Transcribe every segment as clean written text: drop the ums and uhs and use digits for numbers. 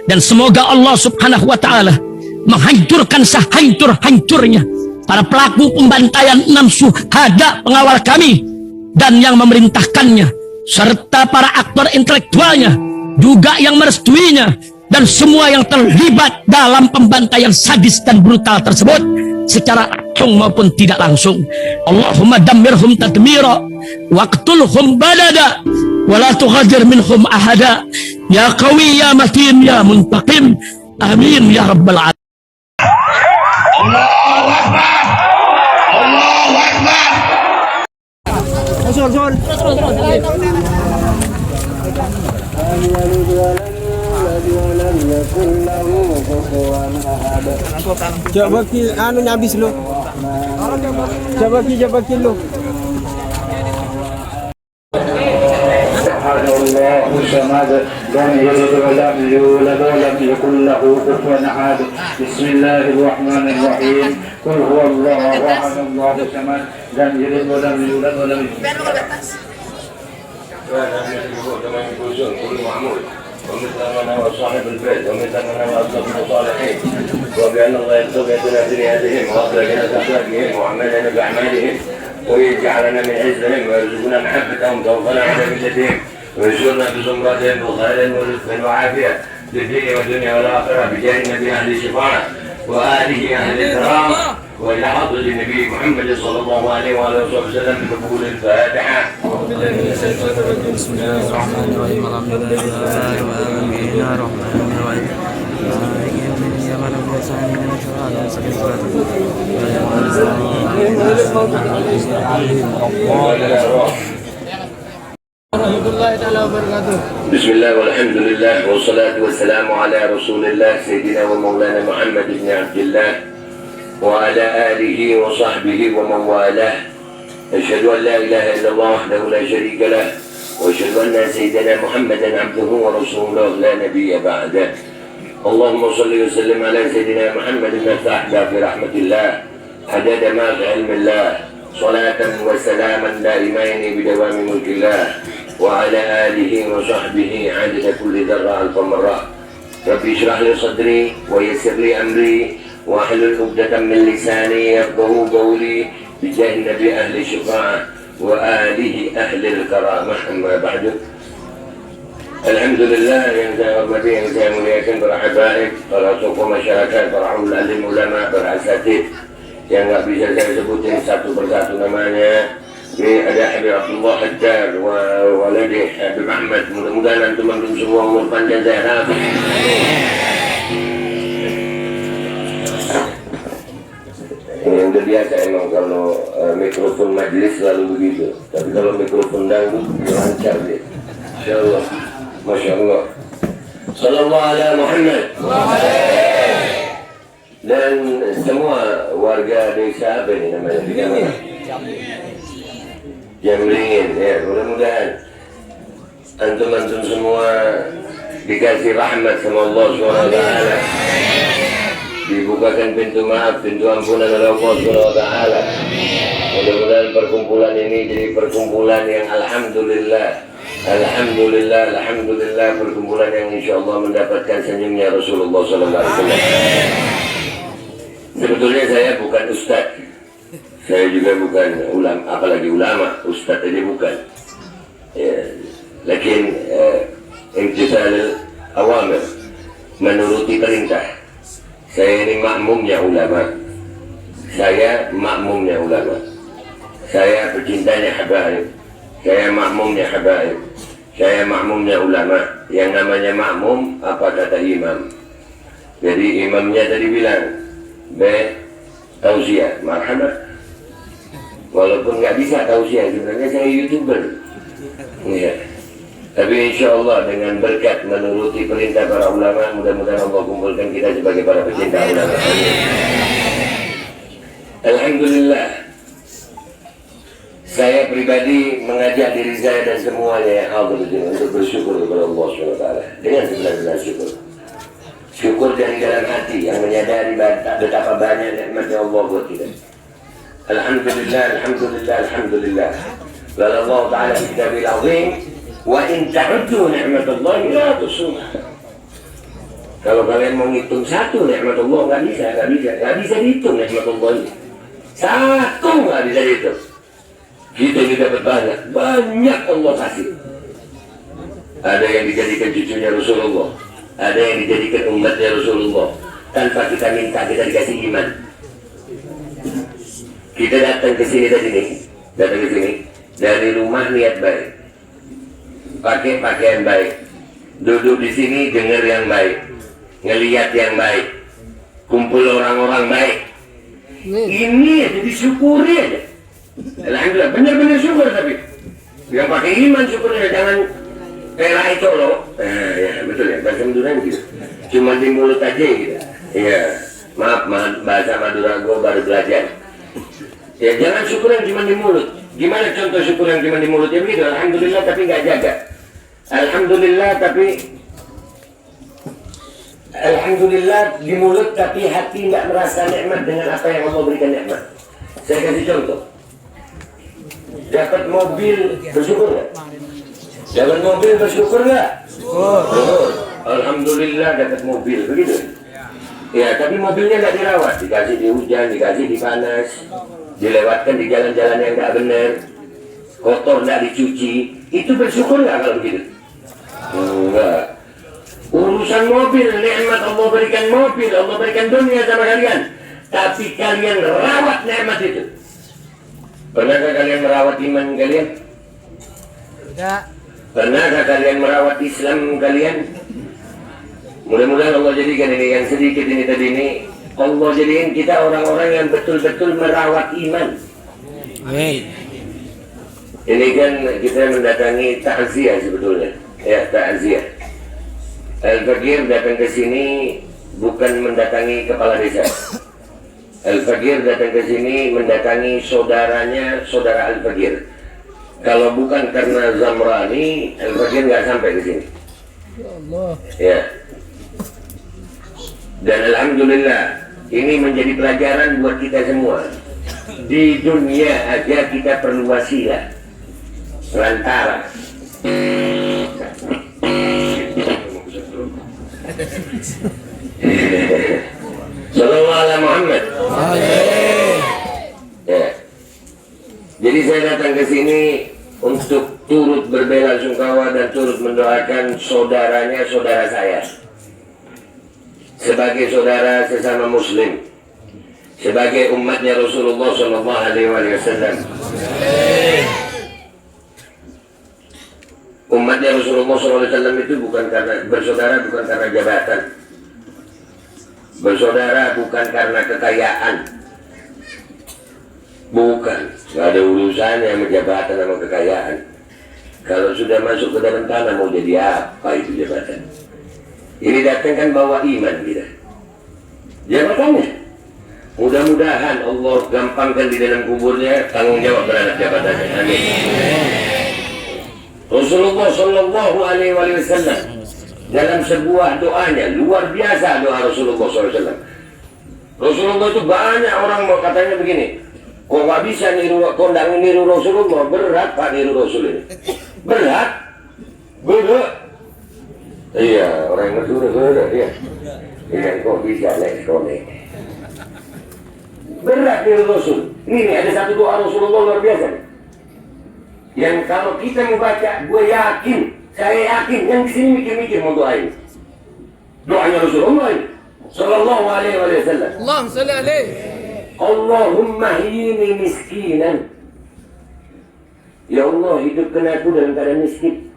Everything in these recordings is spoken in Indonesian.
Dan semoga Allah subhanahu wa ta'ala menghancurkan sehancur-hancurnya para pelaku pembantaian 6 syuhada pengawal kami dan yang memerintahkannya, serta para aktor intelektualnya juga yang merestuinya, dan semua yang terlibat dalam pembantaian sadis dan brutal tersebut secara langsung maupun tidak langsung. Allahumma dammirhum tadmira waqtulhum badada wala tughadir minhum ahada ya qawi ya matin ya muntaqim amin ya rabbal alamin. Allahu Akbar, Allahu Akbar. Coba anu nyabis lu. Coba lu. الله الصمد لم يلد ولم يولد ولم يكن له كفوا احد بسم الله الرحمن الرحيم قل هو الله احد الله الصمد لم يلد ولم يولد ولم يكن ومثل من هو صاحب البيت ومثل من هو أصدق الصالحين وبأن الله يرزق يدنا بنياتهم وأخرجنا بأخلاقهم وعملنا بأعمالهم ويجعلنا من عزهم ويرزقنا محبتهم توفنا على ملتهم ويجعلنا بزمرتهم بخير ورزق وعافية في الدين والدنيا والآخرة بجاه النبي أهل الشفاعة وآله أهل الكرامة وإلى حضرة النبي محمد صلى الله عليه وآله وسلم بقبول الفاتحة. بسم الله الرحمن الرحيم الحمد لله رب العالمين الرحمن الرحيم مالك يوم الدين إياك نعبد وإياك نستعين. بسم الله والحمد لله والصلاة والسلام على رسول الله سيدنا ومولانا محمد بن عبد الله وعلى آله وصحبه ومن والاه. أشهد أن لا إله إلا الله وحده لا شريك له وأشهد أن سيدنا محمدا عبده ورسوله لا نبي بعده. اللهم صل وسلم على سيدنا محمد المفتاح في رحمة الله عدد ما في علم الله صلاة وسلاما دائمين بدوام ملك الله وعلى آله وصحبه عدد كل ذرة ألف مرة. ربي اشرح لي صدري ويسر لي أمري واحلل عقدة من لساني يفقهوا قولي بجاه النبي أهل الشفاعة وآله أهل الكرامة. أما بعد. Alhamdulillah yang saya hormati, yang saya muliakan para habaib, para tokoh masyarakat, para ulama, para asatid yang nggak bisa saya sebutin satu persatu namanya. Ini ada Habib Abdullah Haddad wa waladi Habib Ahmad. Mudah-mudahan antum semua umur panjang sehat. Yang biasa emang kalau mikrofon majelis selalu begitu, tapi kalau mikrofon dangdut lancar deh. Insyaallah. Masya Allah. Sallallahu ala Muhammad. Dan semua warga desa apa ini namanya? Jamlingin. Ya, mudah-mudahan antum semua dikasih rahmat sama Allah SWT. Dibukakan pintu maaf, pintu ampunan oleh Allah SWT. Mudah-mudahan perkumpulan ini jadi perkumpulan yang alhamdulillah. Alhamdulillah perkumpulan yang insya Allah mendapatkan senyumnya Rasulullah SAW. Sebetulnya saya bukan ustadz, saya juga bukan ulama, apalagi ulama, ustadz aja bukan. Ya, lakin imtithal awamir, menuruti perintah. Saya ini makmumnya ulama. Saya makmumnya ulama. Saya pecintanya habaib. Saya makmumnya habaib. Saya makmumnya ulama. Yang namanya makmum, apa kata imam? Jadi imamnya tadi bilang, tausiah, marhaban. Walaupun nggak bisa tausiah, sebenarnya saya YouTuber. Ya. Tapi insya Allah dengan berkat menuruti perintah para ulama, mudah-mudahan Allah kumpulkan kita sebagai para pecinta ulama. Alhamdulillah. Saya pribadi mengajak diri saya dan semuanya yang hadir di sini untuk bersyukur kepada Allah SWT dengan sebenar-benar syukur. Syukur dari dalam hati yang menyadari betapa banyak nikmatnya Allah buat kita. Alhamdulillah, alhamdulillah, alhamdulillah. Qala Allah Ta'ala fi kitabil azim, wa in ta'uddu ni'matallahi la tuhsuha. Kalau kalian mau ngitung satu nikmat Allah, nggak bisa dihitung nikmat Allah ini. Satu nggak bisa dihitung. Kita ini dapat banyak Allah kasih. Ada yang dijadikan cucunya Rasulullah, ada yang dijadikan umatnya Rasulullah. Tanpa kita minta, kita dikasih iman. Kita datang ke sini dari rumah niat baik, pakai pakaian baik, duduk di sini dengar yang baik, ngelihat yang baik, kumpul orang-orang baik. Ini aja disyukuri aja. Alhamdulillah, benar-benar syukur. Tapi yang pakai iman syukurnya, jangan kayak itu loh. Ya betul ya, bahasa Madura gitu. Cuma di mulut aja gitu. Iya, maaf bahasa Madura gue baru belajar. Ya jangan syukur yang cuma di mulut. Gimana contoh syukur yang cuma di mulut? Ya begitu, alhamdulillah tapi nggak jaga. Alhamdulillah di mulut tapi hati nggak merasa nikmat dengan apa yang Allah berikan nikmat. Saya kasih contoh. Dapat mobil bersyukur nggak? Dapat mobil bersyukur nggak? Syukur. Alhamdulillah dapat mobil, begitu. Ya, tapi mobilnya nggak dirawat, dikasih di hujan, dikasih di panas, dilewatkan di jalan-jalan yang nggak benar, kotor nggak dicuci. Itu bersyukur nggak kalau begitu? Enggak. Urusan mobil, nikmat Allah berikan mobil, Allah berikan dunia sama kalian, tapi kalian rawat nikmat itu. Pernahkah kalian merawat iman kalian? Tidak. Pernahkah kalian merawat Islam kalian? Mudah-mudahan Allah jadikan ini yang sedikit ini tadi ini, Allah jadikan kita orang-orang yang betul-betul merawat iman. Amin. Ini kan kita mendatangi takziah sebetulnya, ya takziah. Al-Faqir datang ke sini bukan mendatangi kepala desa. Al-Faqir datang ke sini mendatangi saudaranya, saudara Al-Faqir. Kalau bukan karena Zamrani, Al-Faqir nggak sampai ke sini. Ya Allah. Ya. Dan alhamdulillah ini menjadi pelajaran buat kita semua. Di dunia aja kita perlu wasilah, perantara. Sallallahu alaihi Muhammad. Ya. Jadi saya datang ke sini untuk turut berbela-sungkawa dan turut mendoakan saudaranya, saudara saya. Sebagai saudara sesama Muslim, sebagai umatnya Rasulullah Sallallahu Alaihi Wasallam. Umatnya Rasulullah SAW itu bukan karena bersaudara, bukan karena jabatan, bersaudara bukan karena kekayaan, bukan, nggak ada urusannya sama jabatan sama kekayaan. Kalau sudah masuk ke dalam tanah mau jadi apa itu jabatan? Ini datang kan bawa iman kita. Jabatannya, mudah-mudahan Allah gampangkan di dalam kuburnya tanggung jawab terhadap jabatannya. Amin. Rasulullah Shallallahu Alaihi Wasallam dalam sebuah doanya luar biasa, doa Rasulullah SAW. Rasulullah itu banyak orang mau katanya begini, kok nggak bisa niru, kok nggak niru Rasulullah, berat pak niru Rasul ini, berat. Iya, orang yang berat ya. Iya, kok bisa leksonek. Berat niru Rasul. Ini ada satu doa Rasulullah luar biasa. Yang kalau kita membaca, saya yakin yang di sini mikir-mikir mau doa ini. Doanya Rasulullah ini, Sallallahu Alaihi Wasallam. Allahumma salli alaihi. Allahumma hini miskinan. Ya Allah, hidupkan aku dalam keadaan miskin.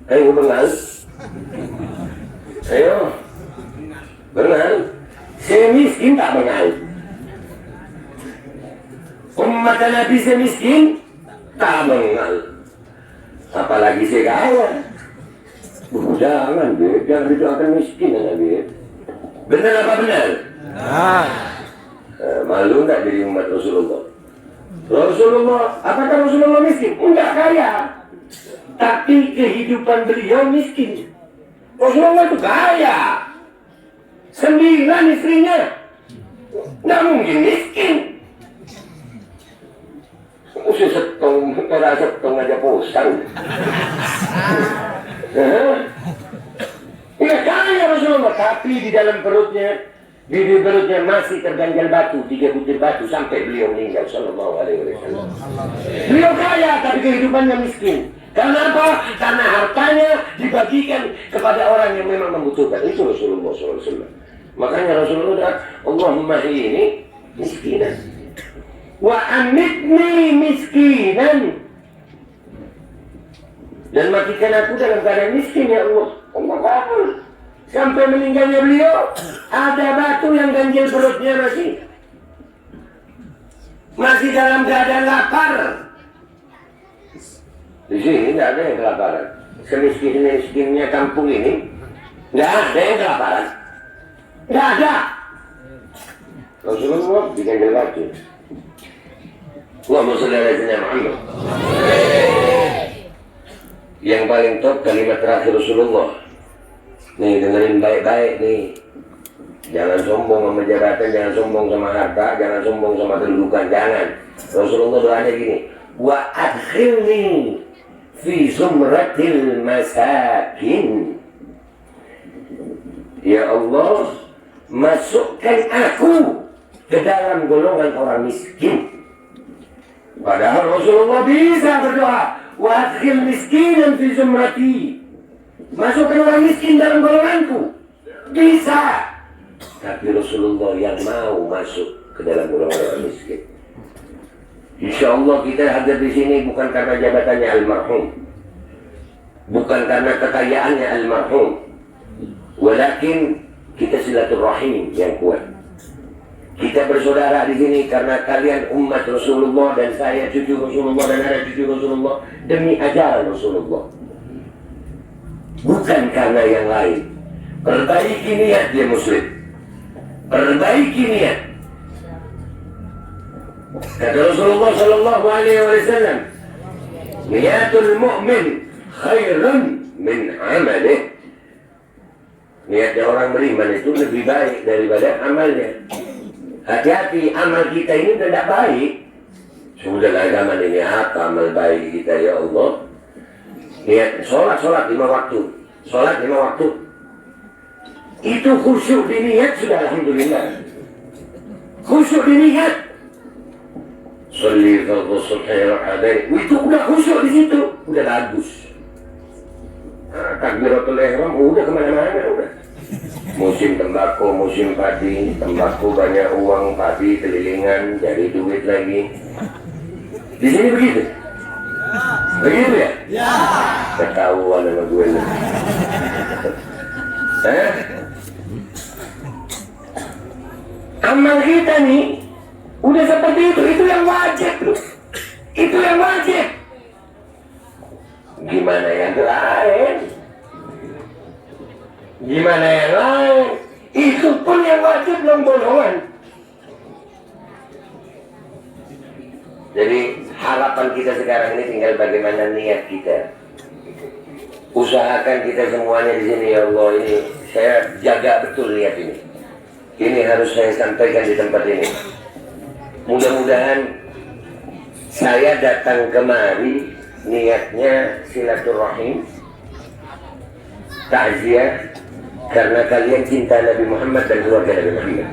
Ayo bengal. Ayo bengal. Saya miskin tak bengal. Umat Nabi saya miskin tak bengal. Apalagi saya kaya. Jangan Beb, jangan didoakan miskin Nabi. Benar apa benar? Malu nggak jadi umat Rasulullah? Rasulullah, apakah Rasulullah miskin? Enggak, kaya. Tapi kehidupan beliau miskin. Rasulullah itu kaya. 9 istrinya. Nggak mungkin miskin. Usia setong, orang setong aja posang. Enggak kaya. tapi di dalam perutnya, di perutnya masih terganjal batu, 3 butir batu sampai beliau meninggal sallallahu alaihi wasallam. Beliau kaya tapi kehidupannya miskin. Karena apa? Karena hartanya dibagikan kepada orang yang memang membutuhkan. Itu Rasulullah SAW. Makanya Rasulullah, Allahumma ini miskinan wa amitni miskinan, dan matikan aku dalam keadaan miskin ya Allah. Allah kabul. Sampai meninggalnya beliau, ada batu yang ganjil perutnya masih dalam keadaan lapar. Di sini tidak ada yang kelaparan. Semiskin-miskinnya kampung ini, tidak ada yang kelaparan. Tidak ada. Rasulullah diganjil batu. Allahumma shalli ala sayyidina Muhammad. Yang paling top kalimat terakhir Rasulullah. Nih dengerin baik-baik nih. Jangan sombong sama jabatan, jangan sombong sama harta, jangan sombong sama kedudukan, jangan. Rasulullah doanya gini, wa adkhilni fi zumratil masakin. Ya Allah, masukkan aku ke dalam golongan orang miskin. Padahal Rasulullah bisa berdoa, wa adkhil miskinan fi zumrati. Masukkan orang miskin dalam golonganku. Bisa. Tapi Rasulullah yang mau masuk ke dalam golongan orang miskin. Insya Allah kita hadir di sini bukan karena jabatannya almarhum, bukan karena kekayaannya almarhum, walakin kita silaturahim yang kuat. Kita bersaudara di sini karena kalian umat Rasulullah dan saya cucu Rasulullah dan anak cucu Rasulullah demi ajaran Rasulullah, bukan karena yang lain. Perbaiki niat dia muslim, perbaiki niat. Kata Rasulullah sallallahu alaihi wasallam, niatul mu'min khairun min amalih. Niatnya orang beriman itu lebih baik daripada amalnya. Hati-hati, amal kita ini tidak baik. Sudahlah zaman ini apa amal baik kita ya Allah? Niat sholat 5 waktu, sholat 5 waktu. Itu khusyuk di niat sudah alhamdulillah. Khusyuk di niat. Sholli fardhu subhi rak'atain. Itu udah khusyuk di situ, udah bagus. Nah, takbiratul ihram udah kemana-mana udah. Musim tembakau, musim padi, tembakau banyak uang, padi kelilingan, jadi duit lagi. Di sini begitu? Begitu ya? Ya. Ketahuan sama gue nih. Amal kita nih udah seperti itu yang wajib loh. Itu yang wajib. Gimana yang lain? Gimana yang lain? Itu pun yang wajib belum bolongan. Jadi harapan kita sekarang ini tinggal bagaimana niat kita. Usahakan kita semuanya di sini ya Allah, ini saya jaga betul niat ini. Ini harus saya sampaikan di tempat ini. Mudah-mudahan saya datang kemari niatnya silaturahim, takziah, karena kalian cinta Nabi Muhammad dan keluarga Nabi Muhammad.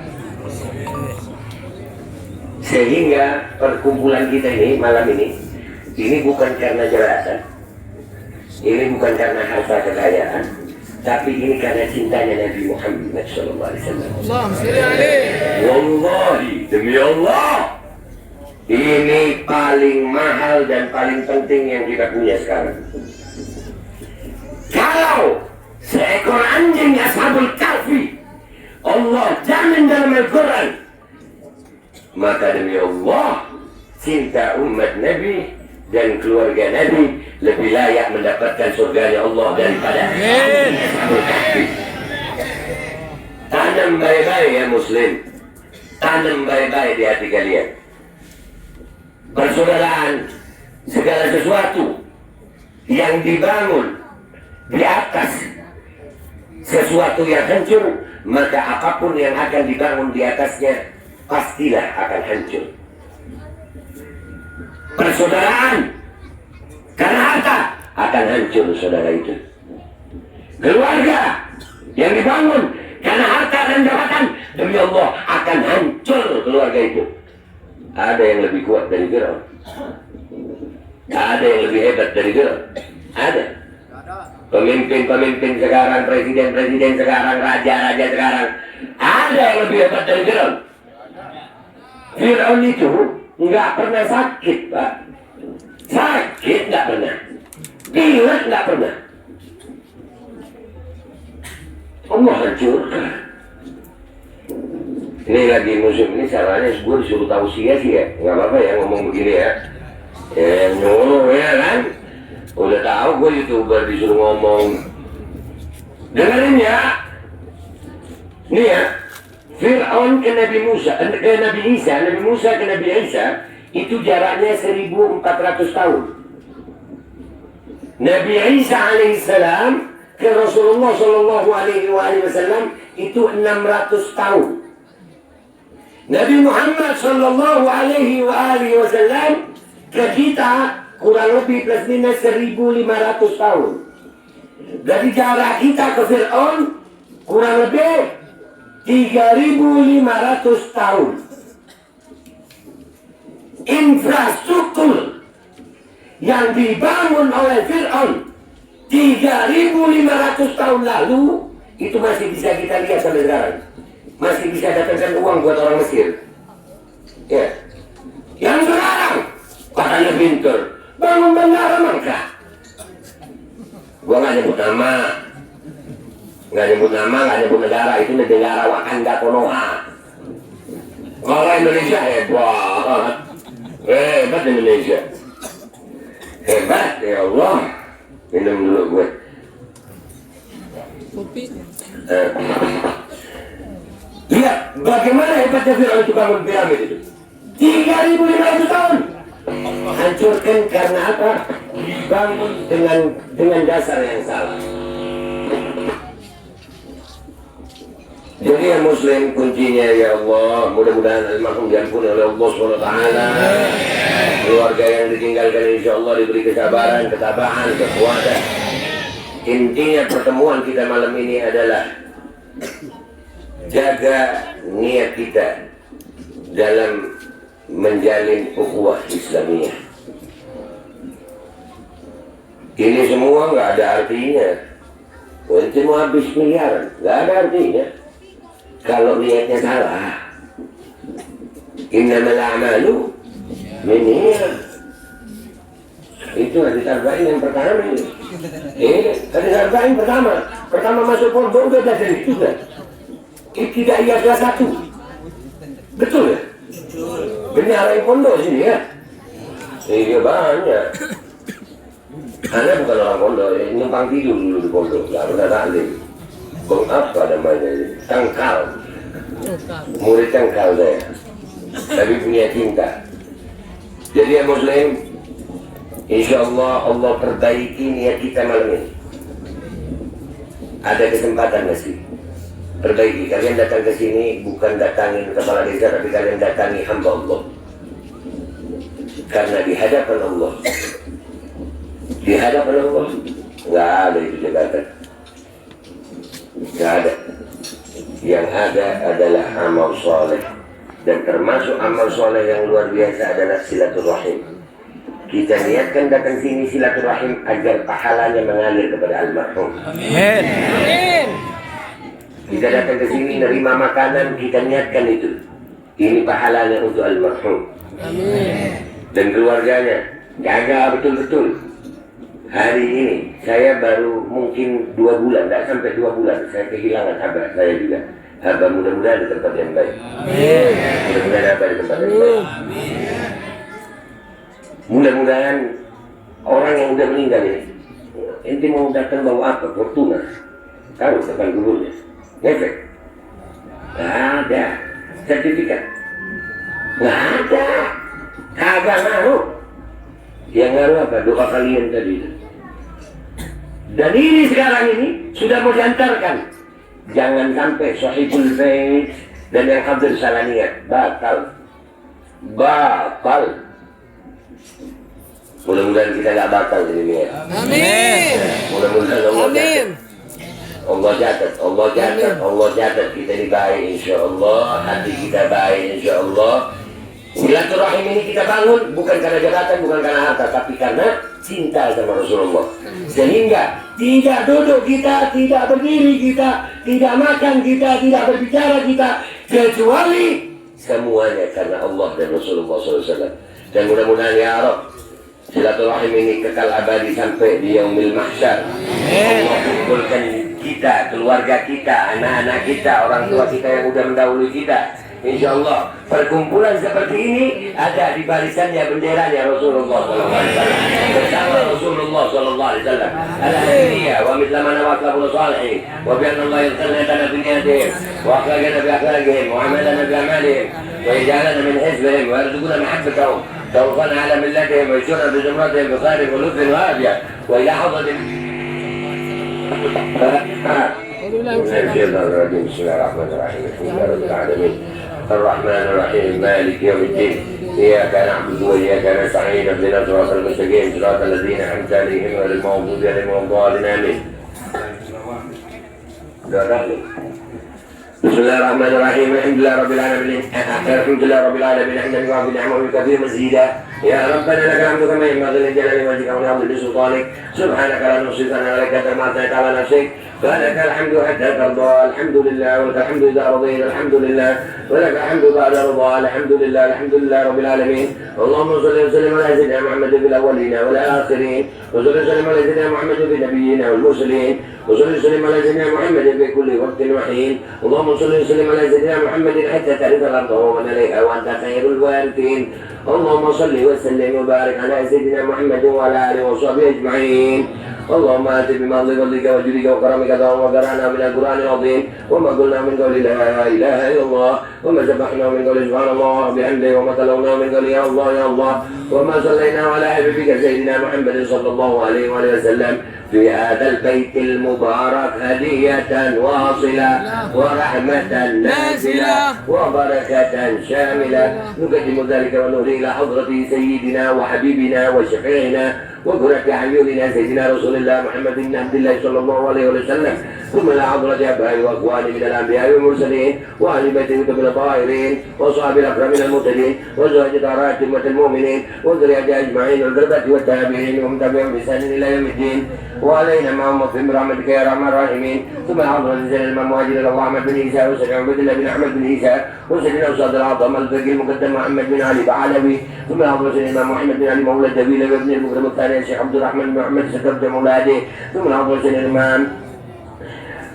Sehingga perkumpulan kita ini malam ini bukan karena jabatan, ini bukan karena harta kekayaan, tapi ini karena cintanya Nabi Muhammad SAW. Wallahi, demi Allah, ini paling mahal dan paling penting yang kita punya sekarang. Kalau seekor anjing Ashabul Kahfi Allah jamin dalam Al-Quran, maka demi Allah cinta umat Nabi dan keluarga Nabi lebih layak mendapatkan surganya Allah daripada Ashabul Kahfi. Tanam baik-baik ya muslim, tanam baik-baik di hati kalian. Persaudaraan, segala sesuatu yang dibangun di atas sesuatu yang hancur, maka apapun yang akan dibangun di atasnya pastilah akan hancur. Persaudaraan karena harta akan hancur saudara itu. Keluarga yang dibangun karena harta dan jabatan, demi Allah akan hancur keluarga itu. Ada yang lebih kuat dari Firaun? Ada yang lebih hebat dari Firaun? Ada. Pemimpin-pemimpin sekarang, presiden-presiden sekarang, raja-raja sekarang, ada yang lebih hebat dari Firaun? Firaun itu nggak pernah sakit, Pak. Sakit nggak pernah, pilek nggak pernah. Allah hancurkan. Ini lagi musim ini, caranya gue disuruh tausiah sih ya, nggak apa-apa ya ngomong begini ya. Nyuruh ya kan, udah tahu gue YouTuber disuruh ngomong. Dengerin ya, nih ya, Fir'aun ke Nabi Musa, ke Nabi Isa, Nabi Musa ke Nabi Isa, itu jaraknya 1400 tahun. Nabi Isa alaihissalam ke Rasulullah sallallahu alaihi wasallam itu 600 tahun. Nabi Muhammad sallallahu alaihi wasallam ke kita kurang lebih plus minus 1500 tahun. Dari jarak kita ke Fir'aun kurang lebih 3500 tahun. Infrastruktur yang dibangun oleh Fir'aun 3500 tahun lalu itu masih bisa kita lihat sampai sekarang. Masih bisa datangkan uang buat orang Mesir. Ya. Yang sekarang katanya pinter, bangun bandara mangga. Gua nggak nyebut nama, nggak nyebut negara, itu negara Wakanda Konoha. Kalau Indonesia hebat, hebat Indonesia, hebat ya Allah. Minum dulu gue. Lihat bagaimana hebatnya Fir'aun itu bangun piramid itu 3500 tahun. Hancurkan karena apa? Dibangun dengan dasar yang salah. Jadi ya Muslim, kuncinya ya Allah, mudah-mudahan almarhum diampuni oleh Allah SWT. Keluarga yang ditinggalkan insya Allah diberi kesabaran, ketabahan, kekuatan. Intinya pertemuan kita malam ini adalah jaga niat kita dalam menjalin ukhuwah Islamiyah. Ini semua nggak ada artinya. Itu mau habis miliaran, nggak ada artinya kalau niatnya salah. Innamal a'malu binniyat. Itu hadis arba'in yang pertama ini. Hadis arba'in pertama masuk pondok udah belajar itu kan. Ibtidaiyah kelas 1. Betul ya? Benyalain pondok sini ya? Iya banyak. Anda bukan orang pondok, numpang tidur dulu di pondok, nggak pernah taklim. Apa namanya ini? Tangkal. Murid tangkal saya. Tapi punya cinta. Jadi ya Muslim, insya Allah Allah perbaiki niat kita malam ini. Ada kesempatan masih. Perbaiki. Kalian datang ke sini bukan datangin kepala desa, tapi kalian datangi hamba Allah. Karena di hadapan Allah, nggak ada itu jabatan, nggak ada. Yang ada adalah amal soleh, dan termasuk amal soleh yang luar biasa adalah silaturahim. Kita niatkan datang sini silaturahim agar pahalanya mengalir kepada almarhum. Amin. Kita datang ke sini nerima makanan, kita niatkan itu. Ini pahalanya untuk almarhum. Amin. Dan keluarganya jaga betul-betul. Hari ini saya baru mungkin 2 bulan, tidak sampai 2 bulan saya kehilangan haba saya juga. Haba mudah-mudahan di tempat yang baik. Amin. Mudah-mudahan haba di tempat yang baik. Amin. Mudah-mudahan orang yang udah meninggal ini, ente mau datang bawa apa? Fortuna. Tahu depan gurunya. Ngefek? Nggak ada. Sertifikat? Nggak ada. Kagak ngaruh. Yang ngaruh apa? Doa kalian tadi itu. Dan ini sekarang ini sudah mau diantarkan. Jangan sampai Sahibul Bait dan yang hadir salah niat. Batal. Mudah-mudahan kita nggak batal ini niat. Amin. Mudah-mudahan Allah. Amin. Allah catat kita ini baik insya Allah, hati kita baik insya Allah. Silaturahim ini kita bangun bukan karena jabatan, bukan karena harta, tapi karena cinta sama Rasulullah. Sehingga tidak duduk kita, tidak berdiri kita, tidak makan kita, tidak berbicara kita, kecuali semuanya karena Allah dan Rasulullah SAW. Dan mudah-mudahan ya Rabb, silaturahim ini kekal abadi sampai di yaumil mahsyar. Allah kumpulkan kita, keluarga kita, anak-anak kita, orang tua kita yang sudah mendahului kita. Insya Allah perkumpulan seperti ini ada di barisannya benderanya Rasulullah SAW bersama Rasulullah SAW. Alhamdulillah wa mithla man waqafu salihin wa bi anna Allah yaqallana bi niyyatihim wa akhlaqana bi akhlaqihim wa amalana bi amalihim wa yaj'alana min hizbihim wa yarzuquna mahabbatahum tawfana ala millatihim wa yaj'alana bi zumratihim bi khairin wa lutfin wa afiyah wa ila hadratin. Bismillahirrahmanirrahim. الرحمن الرحيم مالك يوم الدين إياك نعبد وإياك نستعين اهدنا الصراط المستقيم صراط الذين أنعمت عليهم غير المغضوب عليهم ولا الضالين آمين. بسم الله الرحمن الرحيم الحمد لله رب العالمين حمدا يوافي نعمه كثير مزيدا يا ربنا لك الحمد كما ينبغي لجلال وجهك ولعظيم سلطانك سبحانك لا نحصي ثناء عليك كما أثنيت على نفسك فلك الحمد حتى ترضى الحمد لله ولك الحمد إذا رضيت الحمد لله ولك الحمد بعد رضا الحمد لله رب العالمين. اللهم صل وسلم على سيدنا محمد في الأولين والآخرين وصل وسلم على سيدنا محمد في النبيين والمرسلين وصل وسلم على سيدنا محمد في كل وقت وحين. اللهم صل وسلم على سيدنا محمد حتى ترث الأرض ومن عليها وأنت خير الوارثين. اللهم صل وسلم وبارك على سيدنا محمد وعلى آله وصحبه أجمعين. اللهم آت بما فضلك وجودك وكرمك وقرأنا من القرآن العظيم وما قلنا من قول لا إله إلا الله وما سبحنا من قول سبحان الله بحمده وما تلونا من قول يا الله يا الله وما صلينا على حبيبك سيدنا محمد صلى الله عليه وآله وسلم في هذا البيت المبارك هدية واصلة ورحمة نازلة وبركة شاملة نقدم ذلك ونهدي إلى حضرة سيدنا وحبيبنا وشفيعنا وقرة أعيننا سيدنا رسول الله محمد بن عبد الله صلى الله عليه وسلم ثم إلى حضرة أبائي وأخواني من الأنبياء والمرسلين وأهل بيته من الطاهرين وصحب الأكرم من المرسلين وزوج طهرات أمة المؤمنين وذرية أجمعين والقربة والتابعين ومن تبعهم بإحسان إلى يوم الدين وعلينا معهم في برحمتك يا أرحم الراحمين. ثم حضرة سيدنا الإمام مهاجر الله أحمد بن عيسى وسيدنا عبد الله بن أحمد بن عيسى وسيدنا أستاذ العظم الفقيه المقدم محمد بن علي بعلوي. ثم حضرة سيدنا الإمام محمد بن علي مولى الدبيل وابن المكرم الثاني الشيخ عبد الرحمن بن محمد سكرت مولاده. ثم حضرة سيدنا الإمام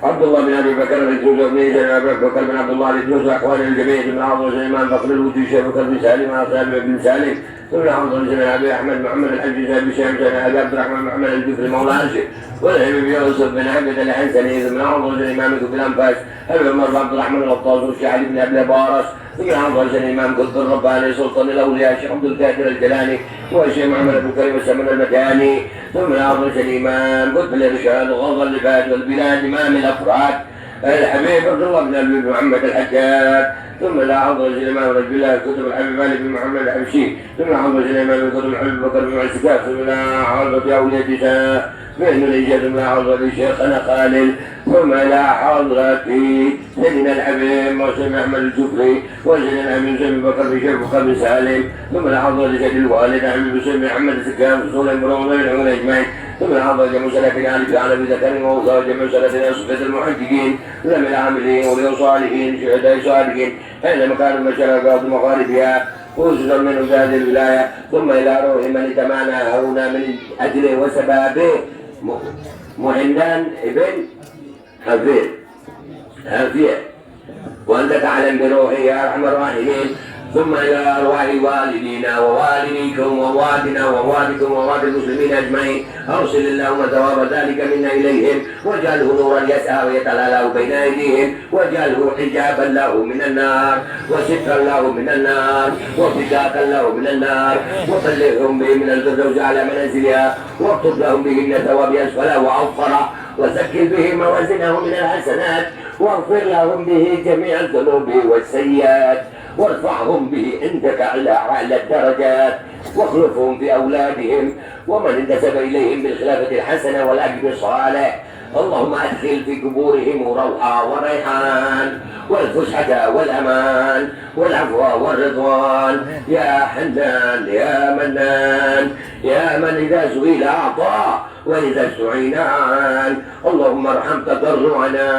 عبد الله بن ابي بكر الجوز بن ابي بكر بن عبد الله الجوز اخوان الجميع بن عبد الرحمن فخر الوجود شيخ بكر بن سالم اصحاب بن سالم. ثم عبد الله ابي احمد محمد الحج بن شام ابي عبد الرحمن محمد الجفري مولى عاشر والابي يوسف بن عبد الحسني. ثم عبد الله الامام بن الانفاس ابي عمر بن عبد الرحمن الغطاس والشعبي بن ابي بارس. ثم عبد الله الامام قطب الرباني سلطان الاولياء الشيخ عبد القادر الجلاني والشيخ محمد بن كريم السمن المكاني. ثم عبد الله الامام قطب الارشاد غض اللباد والبلاد امام الافراد الحبيب عبد الله بن ابي محمد الحجاج. ثم لا حضر الامام رجل الله كتب الحبيب علي بن محمد الحبشي. ثم حضر الامام كتب الحبيب بكر بن عسكاف. ثم لا حضر اولياء النساء فإن الإجازة ثم لا حضر لشيخنا خالد. ثم لا حضر في سيدنا الحبيب مسلم احمد الجفري وسيدنا الحبيب مسلم بكر بن شيخ بكر بن سالم. ثم لا حضر لسيد الوالد الحبيب مسلم محمد السكام رسول المرون بن اجمعين. ثم حضر جميع سلفنا علي على بذكر ووصى جميع سلفنا صفة المحققين لم العاملين وللصالحين شهداء صالحين حين مكان المشارقات مغاربها خصوصا من هذه الولاية. ثم إلى روح من تمانا هنا من أجله وسبابه مهندان ابن حفير وأنت تعلم بروحي يا أرحم الراحمين. ثم إلى أرواح والدينا ووالديكم ووالدنا ووالدكم ووالد المسلمين أجمعين. أرسل اللهم ثواب ذلك منا إليهم واجعله نورا يسعى ويتلالى بين أيديهم واجعله حجابا له من النار وسترا له من النار وفداء له من النار وبلغهم به من الفردوس على منازلها واكتب لهم بهن ثواب أسفل وأوفر وسكن به موازنهم من الحسنات واغفر لهم به جميع الذنوب والسيئات وارفعهم به عندك على أعلى الدرجات واخلفهم في أولادهم ومن انتسب إليهم بالخلافة الحسنة والأجر الصالح اللهم أدخل في قبورهم روحا وريحان والفسحة والأمان والعفو والرضوان يا حنان يا منان يا من إذا سئل أعطى وإذا استعين عان. اللهم ارحم تضرعنا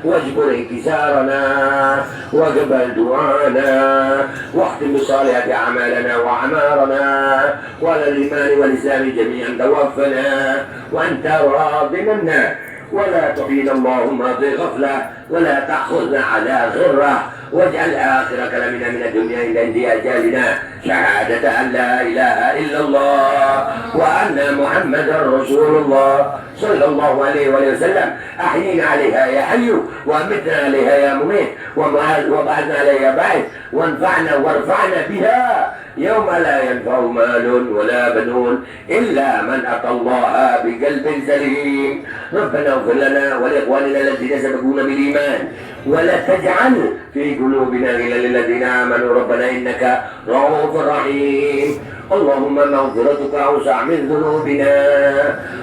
واجبر انكسارنا واقبل دعانا واختم بصالحة أعمالنا وأعمارنا وعلى الإيمان والإسلام جميعا توفنا وأنت راض منا ولا تعين اللهم في غفلة ولا تأخذنا على غرة واجعل آخر كلامنا من الدنيا إلى انتهاء أجالنا شهادة أن لا إله إلا الله وأن محمدا رسول الله صلى الله عليه وسلم. أحيينا عليها يا حي وأمتنا عليها يا مميت وبعثنا عليها يا بعث وانفعنا وارفعنا بها يوم لا ينفع مال ولا بنون إلا من أتى الله بقلب سليم. ربنا اغفر لنا ولإخواننا الذين سبقونا بالإيمان ولا تجعل في قلوبنا غلا للذين آمنوا ربنا إنك رؤوف رحيم. اللهم مغفرتك أوسع من ذنوبنا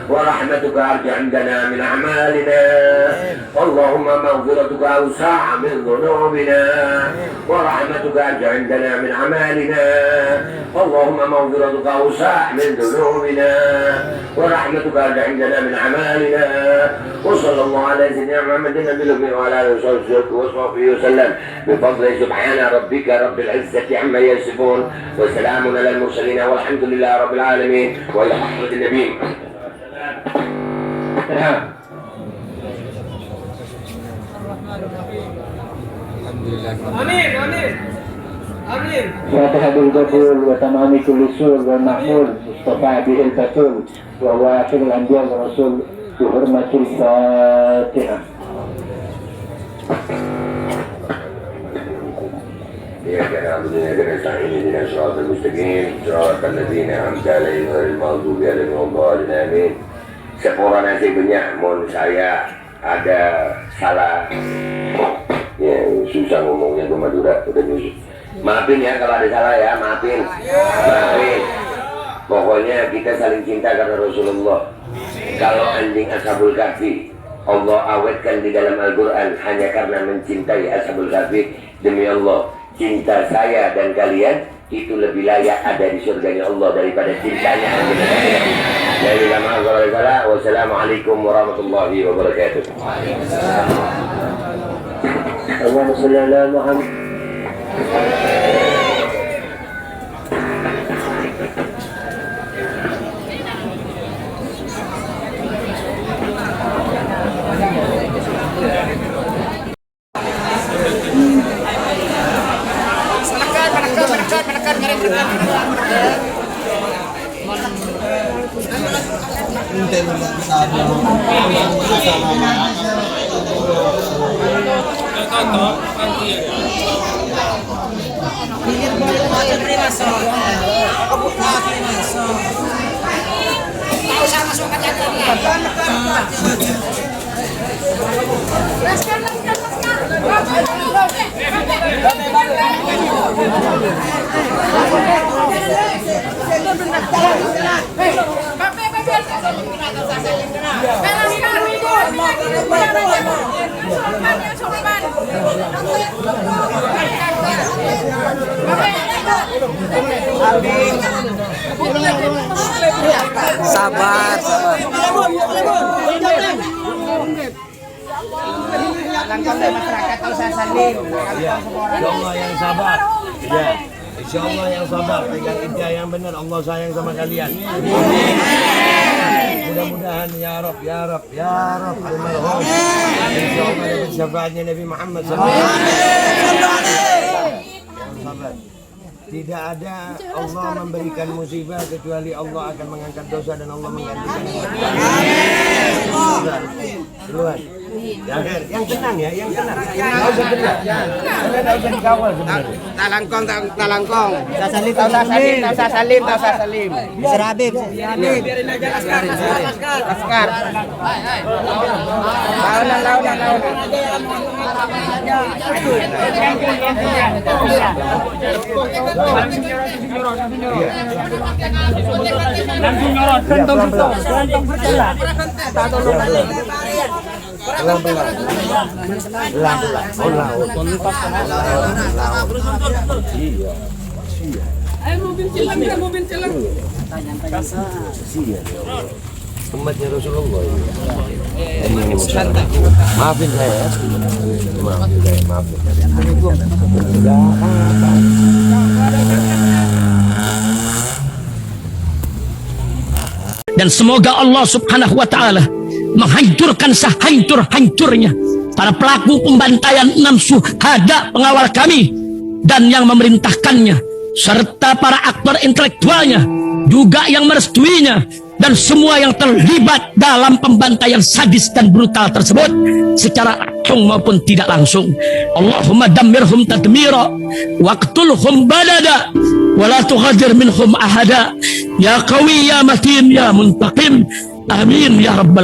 ورحمتك أرجع عندنا من أعمالنا. اللهم مغفرتك أوسع من ذنوبنا ورحمتك أرجع عندنا من أعمالنا. اللهم مغفرتك أوسع من ذنوبنا ورحمتك أرجع عندنا من أعمالنا. وصلى الله على سيدنا محمد النبي الأمي وعلى آله وصحبه وسلم بفضل سبحان ربك رب العزة عما يصفون وسلام على المرسلين والحمد لله رب العالمين وإلى حضرة النبي. Amin, amin, amin. Fatihah bil qabul wa tamami kulli sul wa mahmul Mustafa bihil batul wa wafil anbiya wa rasul bihurmatil Fatihah. إياك نعبد وإياك نستعين اهدنا الصراط المستقيم صراط الذين أنعمت عليهم غير المغضوب عليهم ولا الضالين آمين. Sepura nasi banyak, mohon saya ada salah, ya susah ngomongnya ke Madura, udah nyusul. Maafin ya kalau ada salah ya, maafin. Pokoknya kita saling cinta karena Rasulullah. Kalau anjing Ashabul Kahfi Allah awetkan di dalam Al-Quran hanya karena mencintai Ashabul Kahfi, demi Allah cinta saya dan kalian itu lebih layak ada di surganya Allah daripada cintanya Wassalamualaikum warahmatullahi wabarakatuh. Allahumma shalli ala Muhammad. Sabar, sabar. Insya Allah yang sabar. Ya, Insya Allah yang sabar. Pegang ijazah yang benar. Allah sayang sama kalian. Mudah-mudahan ya Rob, ya Rob, ya Rob. Almarhum. Insya Allah dapat syafaatnya Nabi Muhammad SAW. Yang sabar. Tidak ada Allah memberikan musibah kecuali Allah akan mengangkat dosa dan Allah menggantikan. Duluan. Yang tenang ya, yang tenang. Nggak usah tenang. Nggak usah dikawal sebenarnya. Talangkong. Sasalim. Bisa Habib. Biarin aja Laskar. Launan. Langsung nyorot, gantong berjalan. Pelan-pelan. Mobil celang. Umatnya Rasulullah. Maafin saya ya. Maafin. Dan semoga Allah subhanahu wa ta'ala menghancurkan sehancur-hancurnya para pelaku pembantaian 6 syuhada pengawal kami dan yang memerintahkannya, serta para aktor intelektualnya juga yang merestuinya, dan semua yang terlibat dalam pembantaian sadis dan brutal tersebut secara langsung maupun tidak langsung. Allahumma dammirhum tadmira waqtulhum badada wala tughadir minhum ahada ya qawi ya matin ya muntaqim amin ya rabbal